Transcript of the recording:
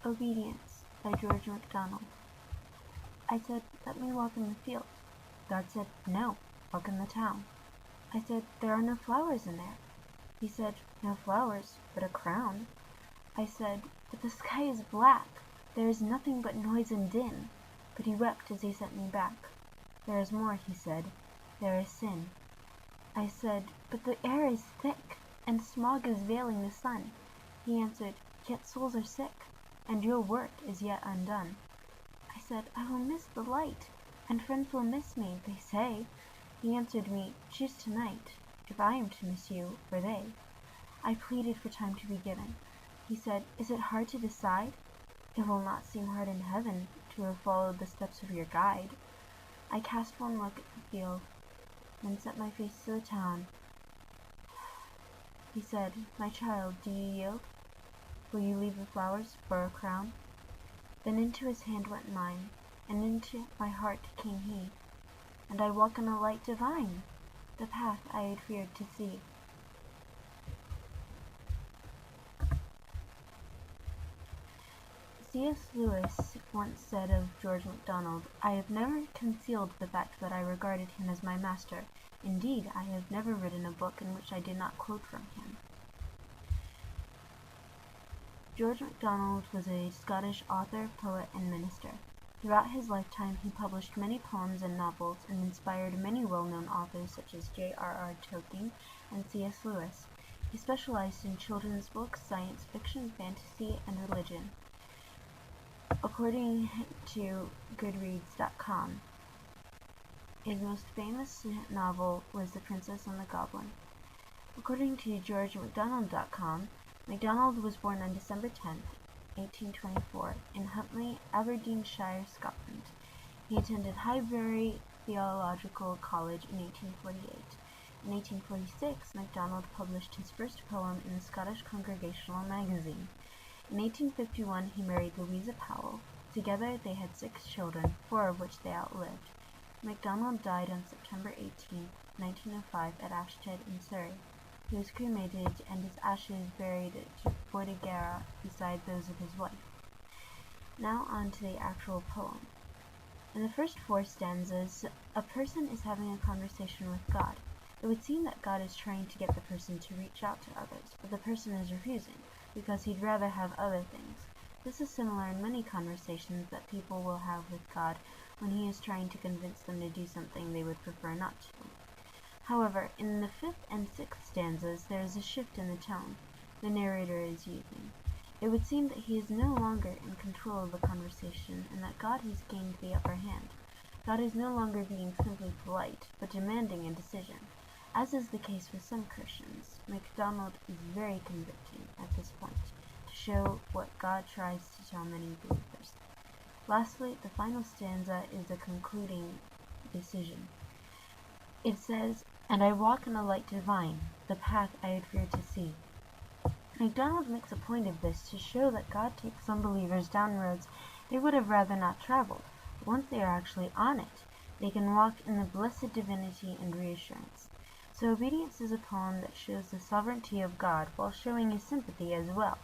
Obedience by George MacDonald. I said, "Let me walk in the field." God said, "No, walk in the town." I said, "There are no flowers in there." He said, "No flowers, but a crown." I said, "But the sky is black. There is nothing but noise and din." But he wept as he sent me back. "There is more," he said. "There is sin." I said, "But the air is thick, and smog is veiling the sun." He answered, "Yet souls are sick, and your work is yet undone." I said, "I will miss the light, and friends will miss me, they say." He answered me, "Choose tonight, if I am to miss you, or they." I pleaded for time to be given. He said, "Is it hard to decide? It will not seem hard in heaven to have followed the steps of your guide." I cast one look at the field, then set my face to the town. He said, "My child, do you yield? Will you leave the flowers for a crown?" Then into his hand went mine, and into my heart came he, and I walk in a light divine, the path I had feared to see. C.S. Lewis once said of George MacDonald, "I have never concealed the fact that I regarded him as my master. Indeed, I have never written a book in which I did not quote from him." George MacDonald was a Scottish author, poet, and minister. Throughout his lifetime, he published many poems and novels and inspired many well-known authors such as J.R.R. Tolkien and C.S. Lewis. He specialized in children's books, science fiction, fantasy, and religion. According to Goodreads.com, his most famous novel was The Princess and the Goblin. According to GeorgeMacDonald.com, MacDonald was born on December 10, 1824, in Huntly, Aberdeenshire, Scotland. He attended Highbury Theological College in 1848. In 1846, MacDonald published his first poem in the Scottish Congregational Magazine. In 1851, he married Louisa Powell. Together, they had 6 children, 4 of which they outlived. MacDonald died on September 18, 1905, at Ashted in Surrey. He was cremated and his ashes buried at Bordighera beside those of his wife. Now on to the actual poem. In the first 4 stanzas, a person is having a conversation with God. It would seem that God is trying to get the person to reach out to others, but the person is refusing, because he'd rather have other things. This is similar in many conversations that people will have with God when he is trying to convince them to do something they would prefer not to. However, in the 5th and 6th stanzas, there is a shift in the tone the narrator is using. It would seem that he is no longer in control of the conversation and that God has gained the upper hand. God is no longer being simply polite, but demanding a decision. As is the case with some Christians, MacDonald is very convicting at this point, to show what God tries to tell many believers. Lastly, the final stanza is a concluding decision. It says, "And I walk in a light divine, the path I had feared to see." MacDonald makes a point of this to show that God takes some believers down roads they would have rather not traveled, but once they are actually on it, they can walk in the blessed divinity and reassurance. So Obedience is a poem that shows the sovereignty of God while showing his sympathy as well.